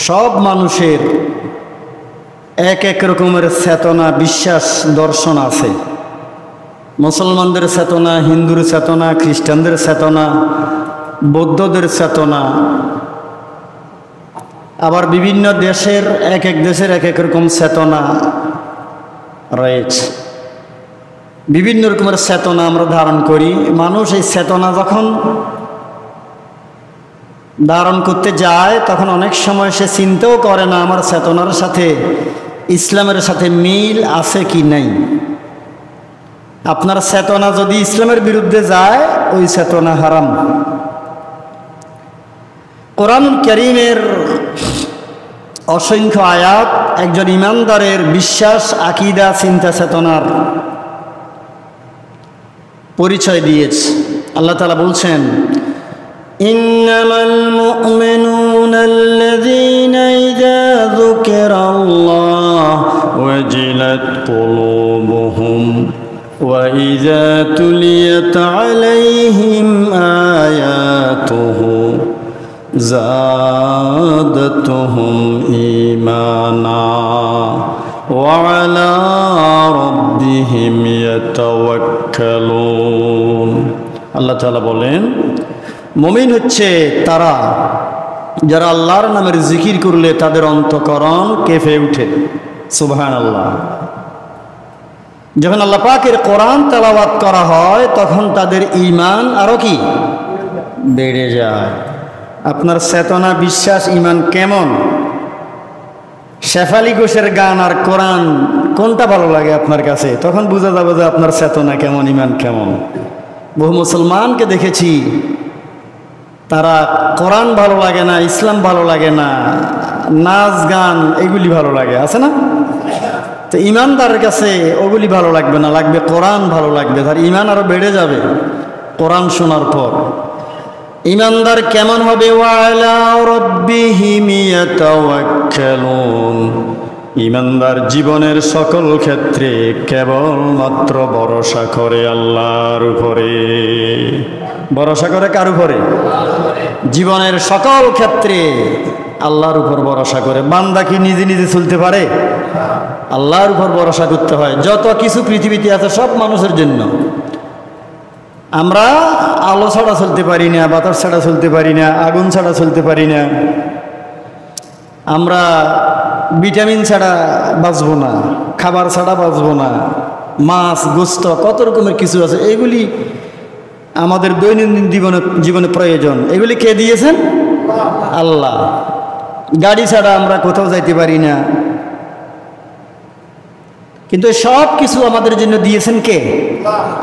সব মানুষের এক এক রকমের চেতনা, বিশ্বাস, দর্শন আছে। মুসলমানদের চেতনা, হিন্দুর চেতনা, খ্রিস্টানদের চেতনা, বৌদ্ধদের চেতনা, আবার বিভিন্ন দেশের এক এক দেশের এক এক রকম চেতনা রয়েছে। বিভিন্ন রকমের চেতনা আমরা ধারণ করি। মানুষ এই চেতনা যখন ধারণ করতে যায় তখন অনেক সময় সে চিন্তাও করে না আমার চেতনার সাথে ইসলামের সাথে মিল আছে কি নাই। আপনার চেতনা যদি ইসলামের বিরুদ্ধে যায় ওই চেতনা হারাম। কোরআন কারীমের অসংখ্য আয়াত একজন ইমানদারের বিশ্বাস, আকীদা, চিন্তা চেতনার পরিচয় দিয়েছে। আল্লাহ তাআলা বলছেন, ইন্নামাল মুমিনুনা আল্লাযীনা ইযা যুকিরাল্লাহু ওয়াজিলাত কুলুবুহুম ওয়া ইযা তুলিয়াত আলাইহিম আয়াতুহু যাদাতুহুম ঈমানা ওয়া আলা রাব্বিহিম ইয়াতাওয়াক্কালুন। আল্লাহ তাআলা বলেন, মুমিন হচ্ছে তারা যারা আল্লাহর নামের জিকির করলে তাদের অন্তঃকরণ কেঁপে ওঠে। সুবহানাল্লাহ। যখন আল্লাহ পাকের কোরআন তেলাওয়াত করা হয় তখন তাদের ঈমান আরো কি বেড়ে যায়। আপনার চেতনা, বিশ্বাস, ঈমান কেমন? শেফালি ঘোষের গান আর কোরআন কোনটা ভালো লাগে আপনার কাছে? তখন বোঝা যাবে যে আপনার চেতনা কেমন, ঈমান কেমন। বহু মুসলমানকে দেখেছি তারা কোরআন ভালো লাগে না, ইসলাম ভালো লাগে না, নাচ গান এগুলি ভালো লাগে, আছে না? তো ঈমানদারের কাছে ওগুলি ভালো লাগবে না, লাগবে কোরআন ভালো লাগবে। তার ঈমান আরো বেড়ে যাবে কোরআন শোনার পর। ঈমানদার কেমন হবে? ওয়ালা রাব্বিহিম ইয়াতাওয়াক্কালুন। ঈমানদার জীবনের সকল ক্ষেত্রে কেবলমাত্র ভরসা করে আল্লাহর উপরে। ভরসা করে কার উপরে? জীবনের সকল ক্ষেত্রে আল্লাহর উপর ভরসা করে। বান্দা কি নিজে নিজে চলতে পারে? আল্লাহর উপর ভরসা করতে হয়। যত কিছু পৃথিবীতে আছে সব মানুষের জন্য। আমরা আলো ছাড়া চলতে পারি না, বাতাস ছাড়া চলতে পারি না, আগুন ছাড়া চলতে পারি না, আমরা ভিটামিন ছাড়া বাঁচবো না, খাবার ছাড়া বাঁচবো না, মাছ, গোস্ত, কত রকমের কিছু আছে। এগুলি আমাদের দৈনন্দিন জীবনে প্রয়োজন। এগুলি কে দিয়েছেন? আল্লাহ। গাড়ি ছাড়া আমরা কোথাও যাইতে পারি না, কিন্তু সব কিছু আমাদের জন্য দিয়েছেন কে?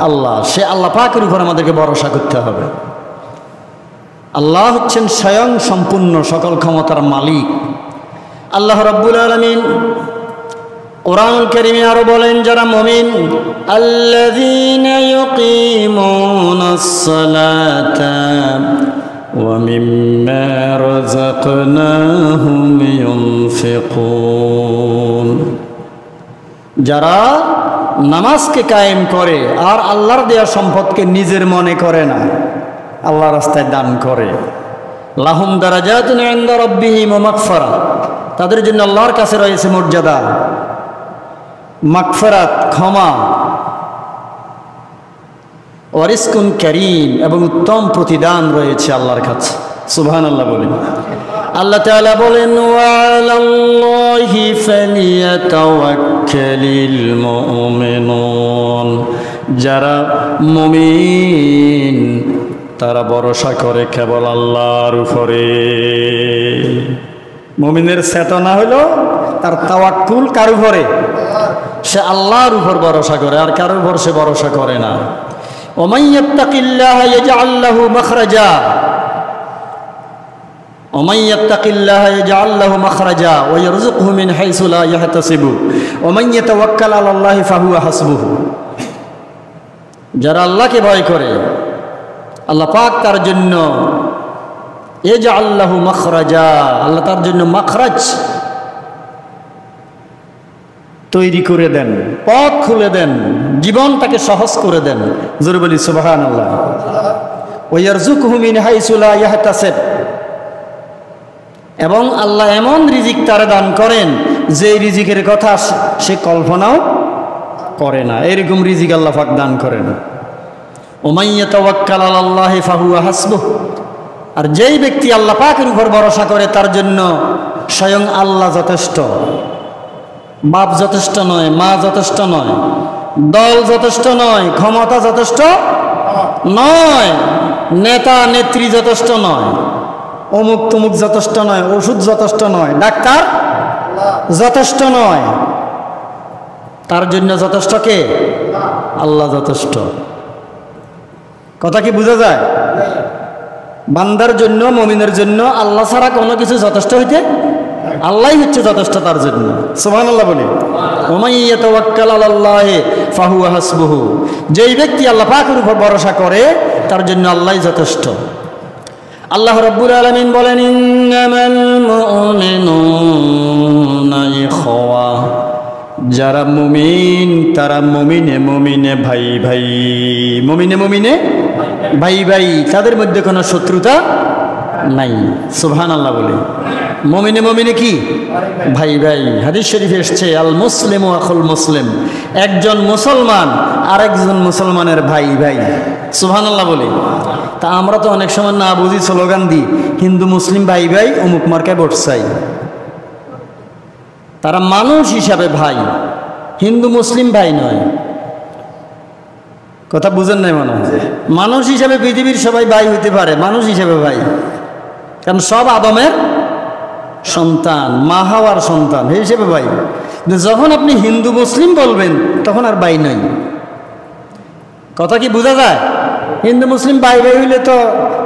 আল্লাহ। সে আল্লাহ পাকের উপর আমাদেরকে ভরসা করতে হবে। আল্লাহ হচ্ছেন স্বয়ং সম্পূর্ণ সকল ক্ষমতার মালিক। আল্লাহ রাব্বুল আলামিন কোরআনুল কারীমে আরো বলেন, যারা মুমিন, আল্লাযীনা ইউকিমুনাস সালাতা ওয়া মিম্মা রাযাকনাহুম ইউনফিকুন। যারা নামাজকে কায়েম করে আর আল্লাহর দেয়া সম্পদকে নিজের মনে করে না, আল্লাহ রাস্তায় দান করে। লাহুম দারাজাতুন ইনদা রাব্বিহিম ওয়া মাগফিরা। তাদের জন্য আল্লাহর কাছে রয়েছে মর্যাদা, মাগফিরাত, ক্ষমা, ওয়া রিজকুন কারীম, এবং উত্তম প্রতিদান রয়েছে আল্লাহর কাছে। সুবহানাল্লাহ বলেন। আল্লাহ তাআলা বলেন, ওয়া আলাল্লাহি ফালিয়াতাওয়াক্কালিল মুমিনুন। যারা মুমিন তারা ভরসা করে কেবল আল্লাহর উপরে। মুমিনের চেতনা হলো তার তাওয়াক্কুল কার উপরে? সে আল্লাহর উপর ভরসা করে, আর কারোর উপর সে ভরসা করে না। ওয়া মান ইয়াত্তাকিল্লাহা ইয়াজআল লাহু মাখরাজা ومن يتق الله يجعل له مخرجا ويرزقه من حيث لا يحتسب ومن يتوكل على الله فهو حسبه। যারা আল্লাহকে ভয় করে আল্লাহ পাক তার জন্য ইয়াজআল লাহু মাখরাজা, আল্লাহ তার জন্য মাখরাজ তৈরি করে দেন, পথ খুলে দেন, জীবনটাকে সহজ করে দেন। জোরে বলি সুবহানাল্লাহ। ওয়া ইয়ারযুকুহু মিন হাইসু লা ইয়াহতাসিব। এবং আল্লাহ এমন রিজিক তারা দান করেন যে রিজিকের কথা সে কল্পনাও করে না, এরকম রিজিক আল্লাহ পাক দান করেন। ওমাই ইয়াতাওয়াক্কাল আলাল্লাহি ফাহুয়া হাসবুহ, আর যেই ব্যক্তি আল্লাহ পাকের উপর ভরসা করে তার জন্য স্বয়ং আল্লাহ যথেষ্ট। বাপ যথেষ্ট নয়, মা যথেষ্ট নয়, দল যথেষ্ট নয়, ক্ষমতা যথেষ্ট নয়, নেতা নেত্রী যথেষ্ট নয়, অমুক তমুক যথেষ্ট নয়, ওষুধ যথেষ্ট নয়, ডাক্তার যথেষ্ট নয়, তার জন্য যথেষ্ট কে? আল্লাহ যথেষ্ট। কথা কি বোঝা যায়? বান্দার জন্য, মুমিনের জন্য আল্লাহ ছাড়া কোনো কিছু যথেষ্ট হইতে, আল্লাহই হচ্ছে যথেষ্ট তার জন্য। সুবহানাল্লাহ বলি। ওমাই ইয়াতাওয়াক্কাল আলাল্লাহি ফাহুয়া হাসবুহু, যেই ব্যক্তি আল্লাহ পাকের উপর ভরসা করে তার জন্য আল্লাহই যথেষ্ট। আল্লাহ রাব্বুল আলামিন বলেন, ইন্নামাল মুমিনুনা ইখওয়া, যারা মুমিন তারা মুমিনে মুমিনে ভাই ভাই, মুমিনে মুমিনে ভাই ভাই, তাদের মধ্যে কোনো শত্রুতা নাই। সুবহানাল্লাহ বলে। মুমিনে মুমিনে কি? ভাই ভাই। হাদিস শরীফে এসেছে, আল মুসলিমু আখুল মুসলিম, একজন মুসলমান আরেকজন মুসলমানের ভাই ভাই। সুবহানাল্লাহ বলে। তা আমরা তো অনেক সময় না বুঝি স্লোগান দিই, হিন্দু মুসলিম ভাই ভাই, অমুক মার্কায় ভোট চাই। তারা মানুষ হিসাবে ভাই, হিন্দু মুসলিম ভাই নয়। কথা বুঝেন নাই মনে হয়? মানুষ হিসাবে পৃথিবীর সবাই ভাই হইতে পারে, মানুষ হিসাবে ভাই, কারণ সব আদমের সন্তান, মা হাওয়ার সন্তান, এই হিসেবে ভাই। কিন্তু যখন আপনি হিন্দু মুসলিম বলবেন তখন আর ভাই নাই। কথা কি বোঝা যায়? হিন্দু মুসলিম ভাই ভাই হইলে তো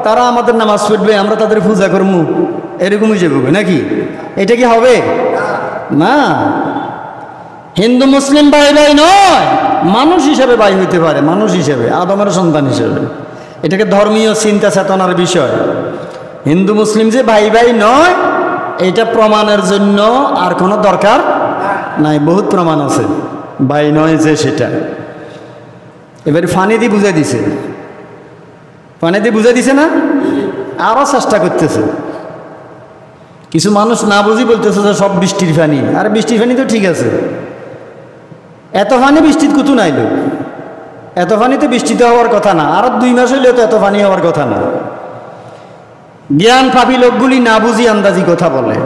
তারা আমাদের নামাজ পড়বে, আমরা তাদের পূজা করবো, এরকম হিসেবে হবে নাকি? এটা কি হবে? না, হিন্দু মুসলিম ভাই ভাই নয়, মানুষ হিসেবে ভাই হইতে পারে, মানুষ হিসেবে, আদমের সন্তান হিসেবে। এটাকে ধর্মীয় চিন্তা চেতনার বিষয়। হিন্দু মুসলিম যে ভাই ভাই নয়, এটা প্রমাণের জন্য আর কোনো দরকার নাই, বহুত প্রমাণ আছে ভাই নয় যে সেটা। এবার ফানি দিয়ে বুঝাই দিছে, ফানি দিয়ে বুঝাই দিছে না, আরো চেষ্টা করতেছে। কিছু মানুষ না বুঝি বলতেছে যে সব বৃষ্টির ফানি, আর বৃষ্টির ফানি তো ঠিক আছে, এত ফানি বৃষ্টির কুতু নাইল, এত ফানি তো বৃষ্টিতে হওয়ার কথা না, আর 2 মাস হইলেও তো এত ফানি হওয়ার কথা না। জ্ঞান পাপী লোকগুলি না বুঝি আন্দাজি কথা বলে।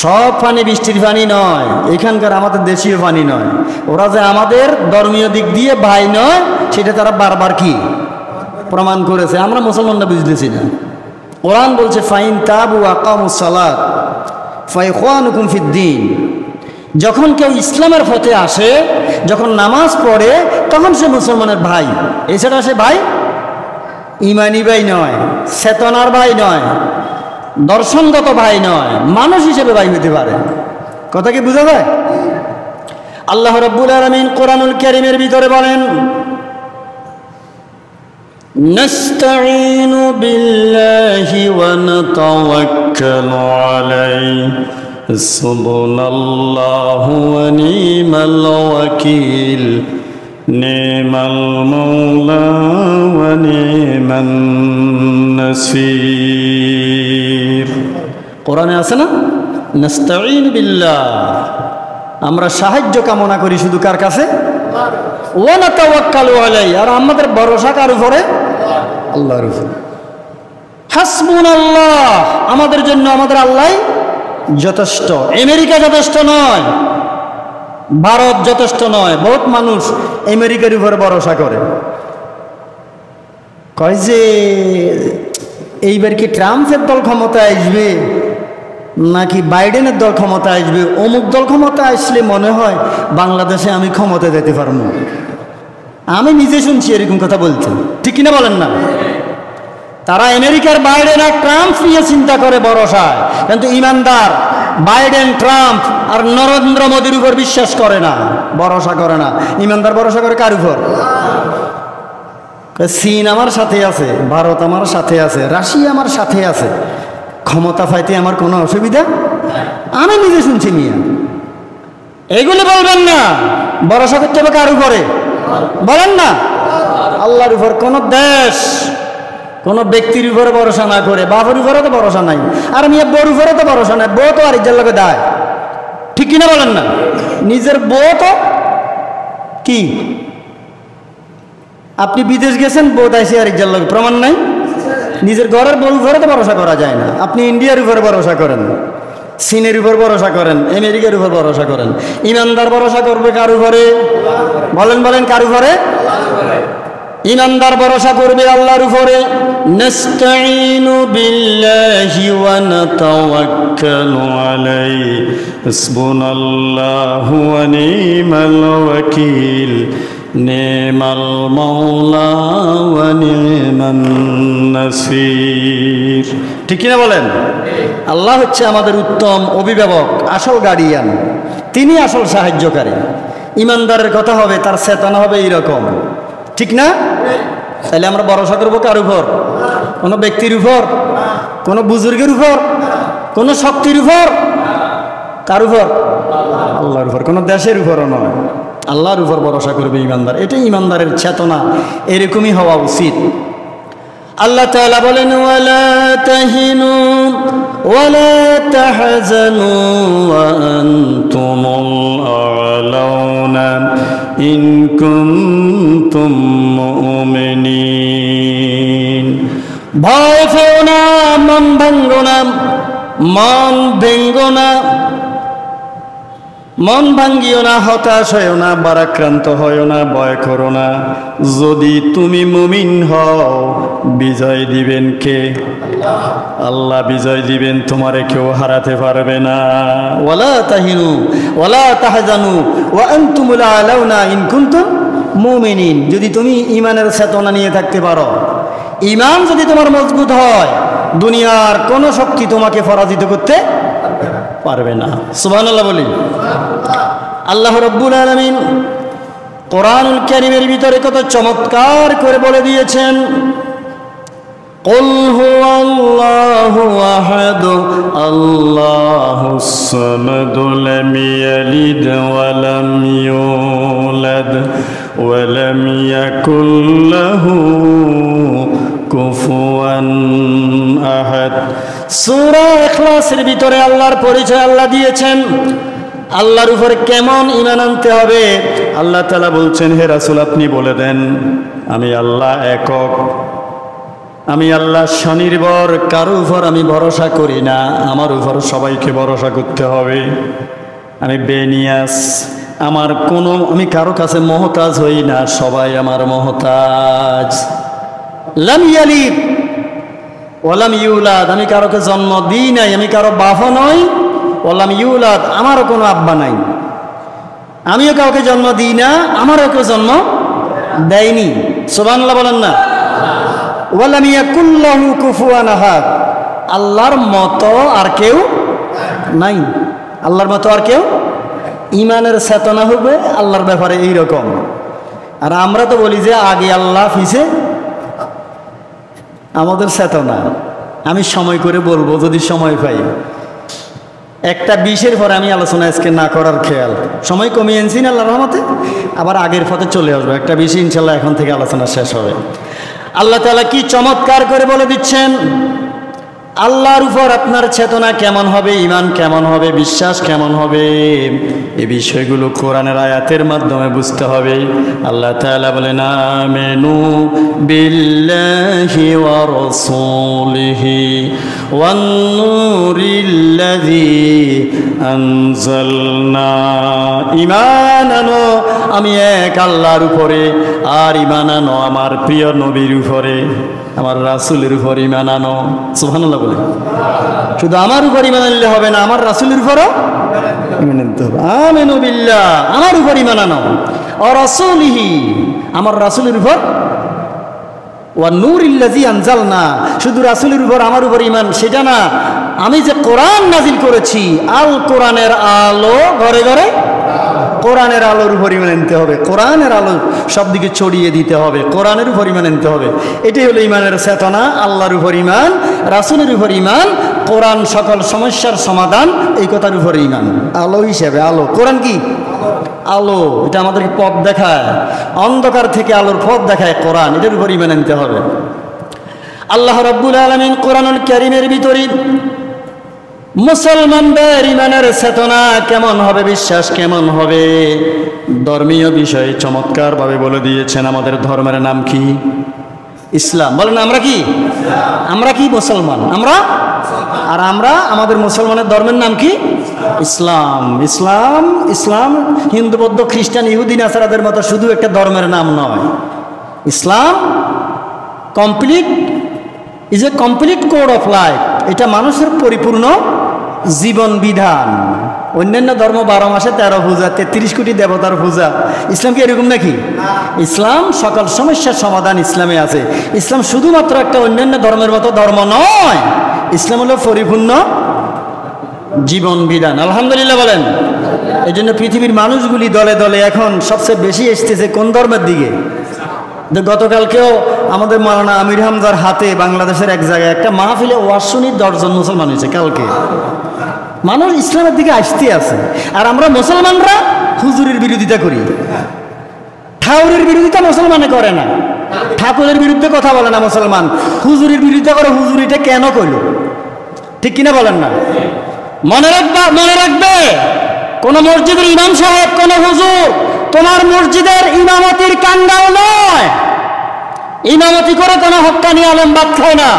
সব পানি বৃষ্টির পানি নয়, এখানকার আমাদের দেশীয় পানি নয়। ওরা যে আমাদের ধর্মীয় দিক দিয়ে ভাই নয়, সেটা তারা বারবার কি প্রমাণ করেছে, আমরা মুসলমানরা বুঝতেছি না। কোরআন বলছে, ফাইন তাবু আকামুস সালাত ফাইখওয়ানুকুম ফিদ্দিন, যখন কেউ ইসলামের পথে আসে, যখন নামাজ পড়ে, তখন সে মুসলমানের ভাই। এছাড়া সে ভাই ইমানি ভাই নয়, চেতনার ভাই নয়, দর্শনগত ভাই নয়, মানুষ হিসেবে ভাই হতে পারে। কথা কি বুঝা যায়? আল্লাহ রাব্বুল আলামিন কোরআনুল কারীমের ভিতরে বলেন, নাস্তাঈনু বিল্লাহি ওয়া নাতাওয়াক্কালু আলাইহি হাসবুনাল্লাহু ওয়া নি'মাল ওয়াকিল নি'মাল মাওলা ওয়া নি'মান নাসির। কোরআনে আছে না, নাস্তাঈনু বিল্লাহ, আমরা সাহায্য কামনা করি শুধু কার কাছে? ওয়া নাতাওয়াক্কালু আলাইহি, আর আমাদের ভরসা কার উপরে? আল্লাহর উপরে। হাসবুনাল্লাহ, আমাদের জন্য আমাদের আল্লাহই যথেষ্ট। আমেরিকা যথেষ্ট নয়, ভারত যথেষ্ট নয়। বহুত মানুষ আমেরিকার উপরে ভরসা করে, কয় যে এইবার কি ট্রাম্পের দল ক্ষমতায় আসবে নাকি বাইডেনের দল ক্ষমতায় আসবে, অমুক দল ক্ষমতায় আসলে মনে হয় বাংলাদেশে আমি ক্ষমতায় যেতে পারবো। আমি নিজে শুনছি এরকম কথা বলতে, ঠিক কিনা বলেন না? তারা আমেরিকার বাইডেন আর ট্রাম্প নিয়ে চিন্তা করে ভরসায়, কিন্তু ইমানদার বাইডেন, ট্রাম্প আর নরেন্দ্র মোদীর উপর বিশ্বাস করে না, ভরসা করে না। ইমানদার ভরসা করে কার উপর? চীন আমার সাথে আছে, ভারত আমার সাথে আছে, রাশিয়া আমার সাথে আছে, ক্ষমতা পাইতে আমার কোনো অসুবিধা, আমি নিজে শুনছি মিয়া। এইগুলি বলবেন না, ভরসা করতে হবে কার উপরে? বলেন না, আল্লাহর উপর। কোন দেশ, কোনো ব্যক্তির উপরে ভরসা না করে, বাবার উপরে তো ভরসা নাই, আর মেয়ে বউর উপরে তো ভরসা নাই, বউ তো আর ইজ্জার লোকে দেয়, ঠিক কিনা বলেন না? নিজের বউ তো কি, আপনি বিদেশ গেছেন, বউ তাইছে আর ইজ্জার লোকে, প্রমাণ নাই? নিজের ঘরের বউর উপরে তো ভরসা করা যায় না। আপনি ইন্ডিয়ার উপরে ভরসা করেন, চীনের উপর ভরসা করেন, আমেরিকার উপর ভরসা করেন। ইমানদার ভরসা করবে কার উপরে? বলেন বলেন, কার উপরে? ইমানদার ভরসা করবে আল্লাহর উপরে। নাস্তাঈনু বিল্লাহি ওয়া নাতাওয়াক্কালু আলাইহি হাসবুনাল্লাহু ওয়া নি'মাল ওয়াকিল নি'মাল মাওলা ওয়া নি'মান নাসির। ঠিক কিনা বলেন? আল্লাহ হচ্ছে আমাদের উত্তম অভিভাবক, আসল গার্ডিয়ান, তিনি আসল সাহায্যকারী। ইমানদারের কথা হবে, তার চেতনা হবে এইরকম, ঠিক না? তাহলে আমরা ভরসা করবো কার উপর? কোনো ব্যক্তির উপর, কোনো বুজুর্গের উপর, কোনো শক্তির উপর? কার উপর? আল্লাহর উপর। কোনো দেশের উপরও নয়, আল্লাহর উপর ভরসা করবে ইমানদার। এটাই ইমানদারের চেতনা, এরকমই হওয়া উচিত। আল্লাহ তাআলা বলেন, ওয়ালা তাহিনু ওয়ালা তাহজানু ওয়া আনতুমুল আ'লাউনা ইন কুনতুম মুমিনিন। ভয় পেও না, মন ভাঙ্গো না, মন ভেঙ্গো না, মন ভাঙ্গিও না, হতাশ হইও না, বারাক্রান্ত হইও না, ভয় করো না। যদি তুমি মুমিন হও, বিজয় দিবেন কে? আল্লাহ বিজয় দিবেন, তোমারে কেউ হারাতে পারবে না। ওয়ালা তাহিনু ওয়ালা তাহজানু ওয়া আনতুমুল আ'লাউনা ইন কুনতুম মুমিনিন। যদি তুমি ঈমানের চেতনা নিয়ে থাকতে পারো, ঈমান যদি তোমার মজবুত হয়, দুনিয়ার কোনো শক্তি তোমাকে পরাজিত করতে পারবে না। সুবহানাল্লাহ বলি। আল্লাহ রাব্বুল আলামিন কোরআনুল কারীমের ভিতরে কত চমৎকার করে বলে দিয়েছেন, কুল হুয়াল্লাহু আহাদ আল্লাহুস সামাদ লাম ইয়ালিদ ওয়া লাম ইউলাদ ওয়া লাম ইয়াকুল লাহু কুফুয়ান আহাদ। সূরা ইখলাসের ভিতরে আল্লাহর পরিচয় আল্লাহ দিয়েছেন। আল্লাহর উপরে কেমন ঈমান আনতে হবে আল্লাহ তাআলা বলছেন, হে রাসূল আপনি বলে দেন, আমি আল্লাহ একক, আমি আল্লাহ স্বনির্ভর, কারো উপর আমি ভরসা করি না, আমার উপর সবাইকে ভরসা করতে হবে। আমি বেনিয়াস, আমার কোনো, আমি কারো কাছে মহতাজ হই না, সবাই আমার মহতাজ। লাম ইয়ালিদ ওয়া লাম ইউলাদ, আমি কারোকে জন্ম দিই নাই, আমি কারো বাবা নই। ওয়ালাম ইউলাদ, আমারও কোনো আব্বা নাই, আমিও কাউকে জন্ম দিই না, আমারও কেউ জন্ম দেয়নি। সুবহানাল্লাহ বলেন না? ওয়ালাম ইয়াকুল লাহু কুফুয়ান আহাদ, আল্লাহর মতো আর কেউ নাই, আল্লাহর মতো আর কেউ। ঈমানের চেতনা হবে আল্লাহর ব্যাপারে এইরকম। আর আমরা তো বলি যে আগে আল্লাহ, পিছে আমাদের চেতনা। আমি সময় করে বলবো যদি সময় পাই, 1:20 পরে আমি আলোচনা আজকে না করার খেয়াল, সময় কমিয়ে আনছি না আল্লাহর রহমতে, আবার আগের পথে চলে আসবো। 1:20 ইনশাল্লাহ এখন থেকে আলোচনা শেষ হবে। আল্লাহ তাআলা কি চমৎকার করে বলে দিচ্ছেন, আল্লাহর উপর আপনার চেতনা কেমন হবে, ঈমান কেমন হবে, বিশ্বাস কেমন হবে, এই বিষয়গুলো কোরআনের আয়াতের মাধ্যমে বুঝতে হবে। আল্লাহ তাআলা বলেন, আমিনু বিল্লাহি ওয়া রাসূলিহি ওয়ান নূরিল্লাযী আনজালনা। ঈমান আনো আমি এক আল্লাহর উপরে, আর ঈমান আনো আমার প্রিয় নবীর উপরে, আমার রাসূলের উপর ঈমান আনো। সুবহানাল্লাহ বলে। শুধু আমার উপর ঈমান আনলে হবে না, আমার রাসূলের উপরও ঈমান আনতে হবে। আমিনু বিল্লাহ, আমার উপর ঈমান আনো, ওয়া রাসূলিহি, আমার রাসূলের উপর, ওয়া নূরিল্লাযী আনজালনা, শুধু রাসূলের উপর আমার উপর ঈমান সেটা না, আমি যে কোরআন নাজিল করেছি, আল কোরআনের আলো ঘরে ঘরে, কোরআনের আলোর উপর ঈমান আনতে হবে, কোরআনের আলো সব দিকে ছড়িয়ে দিতে হবে, কোরআনের উপর ঈমান আনতে হবে। এটাই হলো ঈমানের চেতনা। আল্লাহর উপর ঈমান, রাসূলের উপর ঈমান, কোরআন সকল সমস্যার সমাধান, এই কথার উপর ঈমান। আলো হিসেবে, আলো, কোরআন কি আলো, এটা আমাদেরকে পথ দেখায়, অন্ধকার থেকে আলোর পথ দেখায় কোরআন, এটার উপর ঈমান আনতে হবে। আল্লাহ রাব্বুল আলামিন কোরআনুল কারীমের ভিতরে মুসলমানদের ইমানের চেতনা কেমন হবে, বিশ্বাস কেমন হবে, ধর্মীয় বিষয়ে চমৎকারভাবে বলে দিয়েছেন। আমাদের ধর্মের নাম কি? ইসলাম। বলেন আমরা কি? আমরা কি মুসলমান? আমরা আমাদের মুসলমানের ধর্মের নাম কি? ইসলাম। ইসলাম ইসলাম হিন্দু, বৌদ্ধ, খ্রিস্টান, ইহুদি, নাসারাদের মতো শুধু একটা ধর্মের নাম নয়। Islam complete is a complete code of life. এটা মানুষের পরিপূর্ণ জীবন বিধান। অন্যান্য ধর্ম 12 মাসে 13 পূজা, 33 কোটি দেবতার পূজা। ইসলাম কি এরকম নাকি? ইসলাম সকল সমস্যার সমাধান ইসলামে আছে। ইসলাম শুধুমাত্র একটা অন্যান্য ধর্মের মতো ধর্ম নয়, ইসলাম হলো পরিপূর্ণ জীবন বিধান। আলহামদুলিল্লাহ বলেন। এই জন্য পৃথিবীর মানুষগুলি দলে দলে এখন সবচেয়ে বেশি এসতেছে কোন ধর্মের দিকে? গতকালকেও আমাদের মাওলানা আমির হামজার হাতে বাংলাদেশের এক জায়গায় একটা মাহফিলে ওয়াজ শুনি 10 জন মুসলমান হয়েছে। কালকে মানুষ ইসলামের দিকে আসতে আছে, আর আমরা মুসলমানরা হুজুরের বিরোধিতা করি। ঠাকুরের বিরোধিতা মুসলমানে করে না, ঠাকুরের বিরুদ্ধে কথা বলে না মুসলমান, হুজুরের বিরোধিতা করে। হুজুর এটা কেন কইল? ঠিক কিনা বলেন না? মনে রাখবে কোন মসজিদের ইমাম সাহেব, কোন হুজুর তোমার মসজিদের ইমামতির কাঙ্গাল নয়। ইমামতি করে কোন হক্কানি আলেম বাদ খায় না।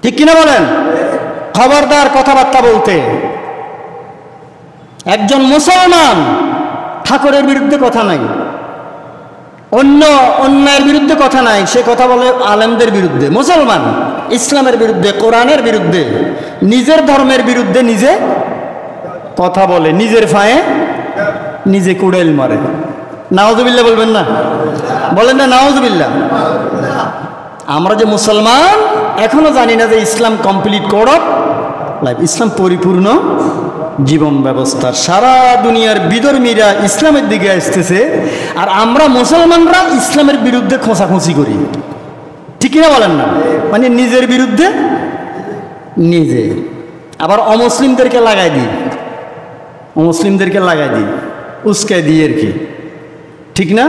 ঠিক কিনা বলেন? খবরদার কথাবার্তা বলতে। একজন মুসলমান ঠাকুরের বিরুদ্ধে কথা নাই, অন্যায়ের বিরুদ্ধে কথা নাই, সে কথা বলে আলেমদের বিরুদ্ধে। মুসলমান ইসলামের বিরুদ্ধে, কোরআনের বিরুদ্ধে, নিজের ধর্মের বিরুদ্ধে নিজে কথা বলে, নিজের ফায়ে নিজে কুড়াইল মারে। নাউজুবিল্লাহ বলবেন না? বলেন না নাউজুবিল্লাহ। আমরা যে মুসলমান এখনো জানি না যে ইসলাম কমপ্লিট কোড অফ লাইফ, ইসলাম পরিপূর্ণ জীবন ব্যবস্থা। সারা দুনিয়ার বিধর্মীরা ইসলামের দিকে আসতেছে, আর আমরা মুসলমানরা ইসলামের বিরুদ্ধে খোঁচাখুঁচি করি। ঠিক কিনা বলেন না? মানে নিজের বিরুদ্ধে নিজে, আবার অমুসলিমদেরকে লাগাই দিই, উস্কাই দিই আর কি। ঠিক না?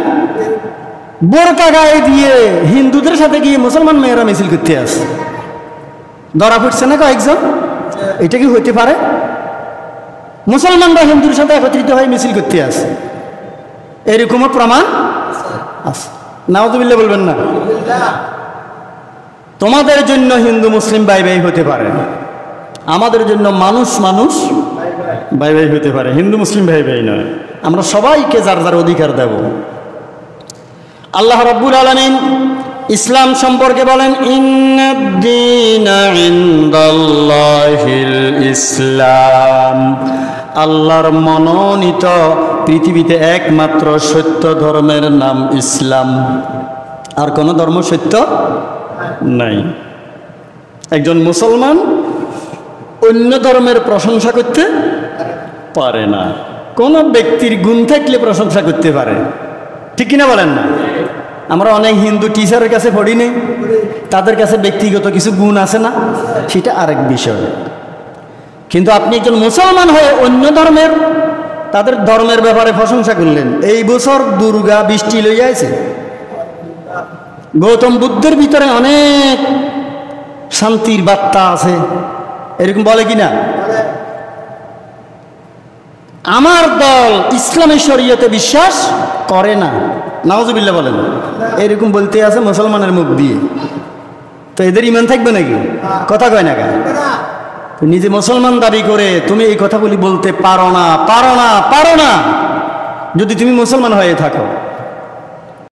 বোরকা গায়ে দিয়ে হিন্দুদের সাথে গিয়ে মুসলমান মেয়েরা মিছিল করতে আসে। ধরা পড়ছে না কয়েকজন? এটা কি হইতে পারে? মুসলমানরা হিন্দুর সাথে একত্রিত হয়ে মিছিল করতে আসে, এরকমও প্রমাণ আছে। নাউজুবিল্লাহ বলবেন না? তোমাদের জন্য হিন্দু মুসলিম ভাই ভাই হতে পারে, আমাদের জন্য মানুষ ভাই ভাই হতে পারে, হিন্দু মুসলিম ভাই ভাই নয়। আমরা সবাইকে যার যার অধিকার দেব। আল্লাহ রাব্বুল আলামিন ইসলাম সম্পর্কে বলেন, ইন্নাদ-দীনা ইনদাল্লাহিল ইসলাম। আল্লাহর মনোনীত পৃথিবীতে একমাত্র সত্য ধর্মের নাম ইসলাম, আর কোন ধর্ম সত্য নাই। একজন মুসলমান অন্য ধর্মের প্রশংসা করতে পারে না, কোন ব্যক্তির গুণ থাকলে প্রশংসা করতে পারে। ঠিক কিনা বলেন না? আমরা অনেক হিন্দু টিচারের কাছে পড়ি নেই, তাদের কাছে ব্যক্তিগত কিছু গুণ আছে না, সেটা আরেক বিষয়। কিন্তু আপনি একজন মুসলমান হয়ে অন্য ধর্মের, তাদের ধর্মের ব্যাপারে প্রশংসা করলেন। এই বছর দুর্গা বৃষ্টি লইয়া আছে, গৌতম বুদ্ধের ভিতরে অনেক শান্তির বার্তা আছে, এরকম বলে কিনা? আমার দল ইসলামী শরীয়তে বিশ্বাস করে না, নাউজুবিল্লাহ বলেন, এরকম বলতে আছে মুসলমানের মুখ দিয়ে। তো এদের ইমান থাকবে নাকি? কথা কয় না কেন? নিজে মুসলমান দাবি করে তুমি এই কথাগুলি বলতে পারো না যদি তুমি মুসলমান হয়ে থাকো।